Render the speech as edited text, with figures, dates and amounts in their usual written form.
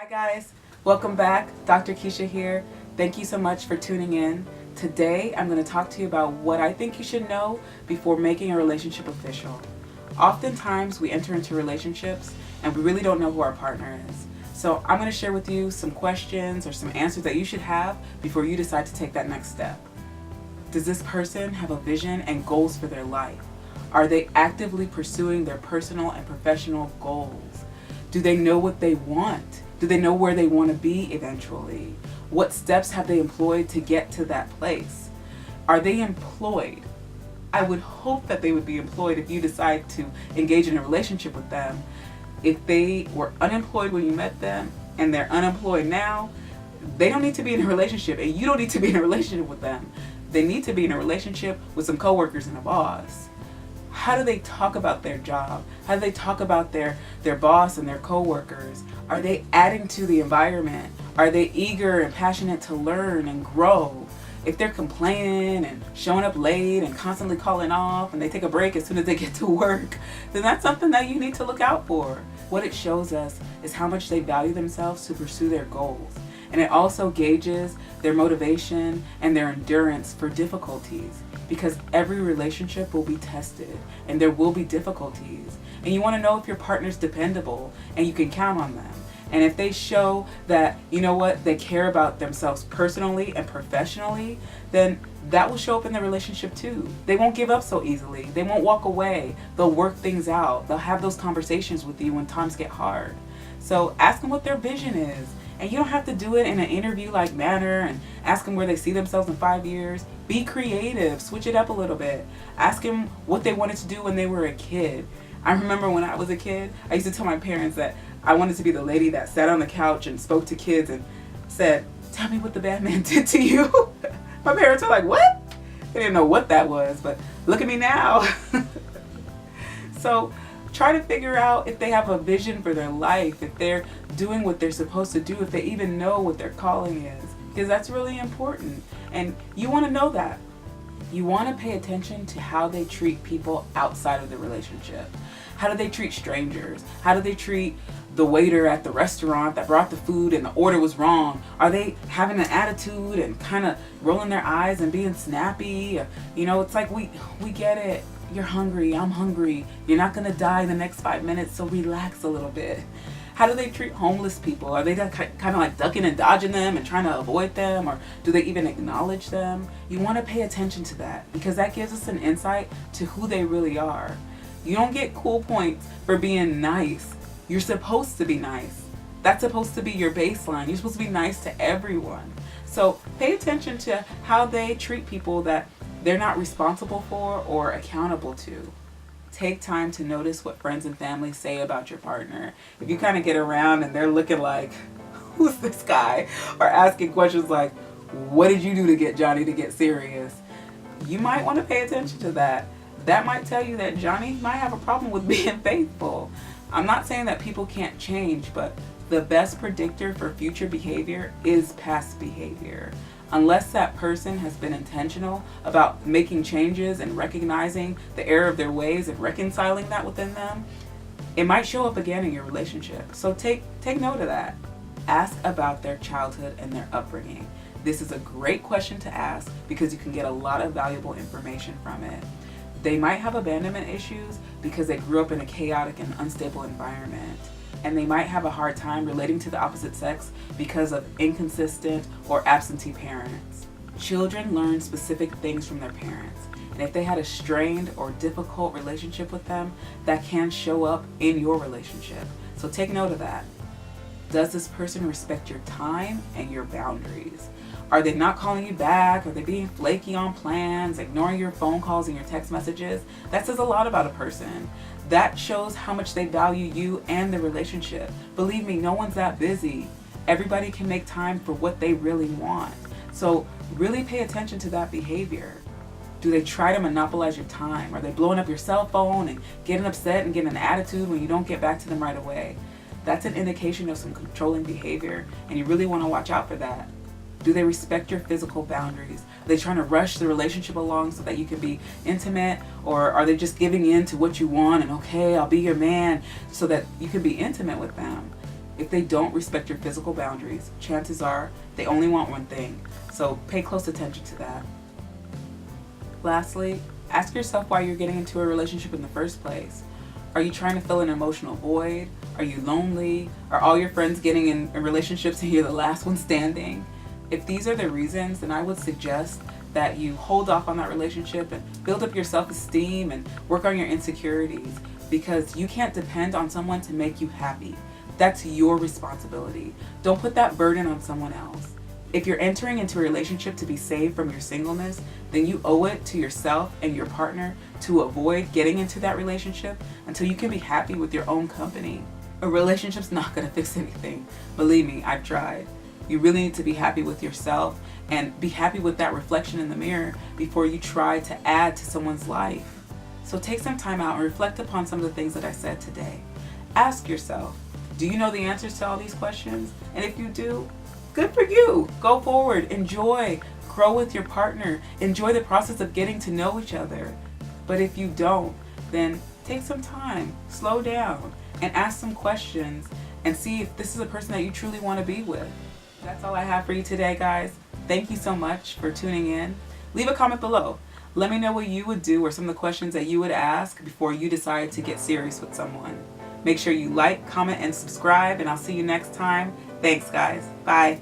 Hi guys, welcome back. Dr. Kischa here. Thank you so much for tuning in. Today I'm going to talk to you about what I think you should know before making a relationship official. Oftentimes we enter into relationships and we really don't know who our partner is. So I'm going to share with you some questions or some answers that you should have before you decide to take that next step. Does this person have a vision and goals for their life? Are they actively pursuing their personal and professional goals? Do they know what they want? Do they know where they want to be eventually? What steps have they employed to get to that place? Are they employed? I would hope that they would be employed if you decide to engage in a relationship with them. If they were unemployed when you met them and they're unemployed now, they don't need to be in a relationship, and you don't need to be in a relationship with them. They need to be in a relationship with some coworkers and a boss. How do they talk about their job? How do they talk about their boss and their coworkers? Are they adding to the environment? Are they eager and passionate to learn and grow? If they're complaining and showing up late and constantly calling off and they take a break as soon as they get to work, then that's something that you need to look out for. What it shows us is how much they value themselves to pursue their goals. And it also gauges their motivation and their endurance for difficulties, because every relationship will be tested and there will be difficulties. And you want to know if your partner's dependable and you can count on them. And if they show that, you know what, they care about themselves personally and professionally, then that will show up in the relationship too. They won't give up so easily. They won't walk away. They'll work things out. They'll have those conversations with you when times get hard. So ask them what their vision is. And you don't have to do it in an interview-like manner and ask them where they see themselves in 5 years. Be creative. Switch it up a little bit. Ask them what they wanted to do when they were a kid. I remember when I was a kid, I used to tell my parents that I wanted to be the lady that sat on the couch and spoke to kids and said, "Tell me what the Batman did to you." My parents were like, "What?" They didn't know what that was, but look at me now. So try to figure out if they have a vision for their life, if they're doing what they're supposed to do, if they even know what their calling is, because that's really important. And you want to know that. You want to pay attention to how they treat people outside of the relationship. How do they treat strangers? How do they treat the waiter at the restaurant that brought the food and the order was wrong? Are they having an attitude and kind of rolling their eyes and being snappy? You know, it's like we get it. You're hungry, I'm hungry. You're not going to die in the next 5 minutes, so relax a little bit. How do they treat homeless people? Are they kind of like ducking and dodging them and trying to avoid them? Or do they even acknowledge them? You want to pay attention to that, because that gives us an insight to who they really are. You don't get cool points for being nice. You're supposed to be nice. That's supposed to be your baseline. You're supposed to be nice to everyone. So pay attention to how they treat people that they're not responsible for or accountable to. Take time to notice what friends and family say about your partner. If you kind of get around and they're looking like, "Who's this guy?" or asking questions like, "What did you do to get Johnny to get serious?" you might want to pay attention to that. That might tell you that Johnny might have a problem with being faithful. I'm not saying that people can't change, but the best predictor for future behavior is past behavior. Unless that person has been intentional about making changes and recognizing the error of their ways and reconciling that within them, it might show up again in your relationship. So take note of that. Ask about their childhood and their upbringing. This is a great question to ask because you can get a lot of valuable information from it. They might have abandonment issues because they grew up in a chaotic and unstable environment. And they might have a hard time relating to the opposite sex because of inconsistent or absentee parents. Children learn specific things from their parents. And if they had a strained or difficult relationship with them, that can show up in your relationship. So take note of that. Does this person respect your time and your boundaries? Are they not calling you back? Are they being flaky on plans, ignoring your phone calls and your text messages? That says a lot about a person. That shows how much they value you and the relationship. Believe me, no one's that busy. Everybody can make time for what they really want. So really pay attention to that behavior. Do they try to monopolize your time? Are they blowing up your cell phone and getting upset and getting an attitude when you don't get back to them right away? That's an indication of some controlling behavior, and you really want to watch out for that. Do they respect your physical boundaries? Are they trying to rush the relationship along so that you can be intimate? Or are they just giving in to what you want and, okay, I'll be your man, so that you can be intimate with them? If they don't respect your physical boundaries, chances are they only want one thing. So pay close attention to that. Lastly, ask yourself why you're getting into a relationship in the first place. Are you trying to fill an emotional void? Are you lonely? Are all your friends getting in relationships and you're the last one standing? If these are the reasons, then I would suggest that you hold off on that relationship and build up your self-esteem and work on your insecurities, because you can't depend on someone to make you happy. That's your responsibility. Don't put that burden on someone else. If you're entering into a relationship to be saved from your singleness, then you owe it to yourself and your partner to avoid getting into that relationship until you can be happy with your own company. A relationship's not going to fix anything. Believe me, I've tried. You really need to be happy with yourself and be happy with that reflection in the mirror before you try to add to someone's life. So take some time out and reflect upon some of the things that I said today. Ask yourself, do you know the answers to all these questions? And if you do, good for you. Go forward, enjoy, grow with your partner, enjoy the process of getting to know each other. But if you don't, then take some time, slow down, and ask some questions and see if this is a person that you truly want to be with. That's all I have for you today, guys. Thank you so much for tuning in. Leave a comment below. Let me know what you would do or some of the questions that you would ask before you decide to get serious with someone. Make sure you like, comment, and subscribe, and I'll see you next time. Thanks, guys. Bye.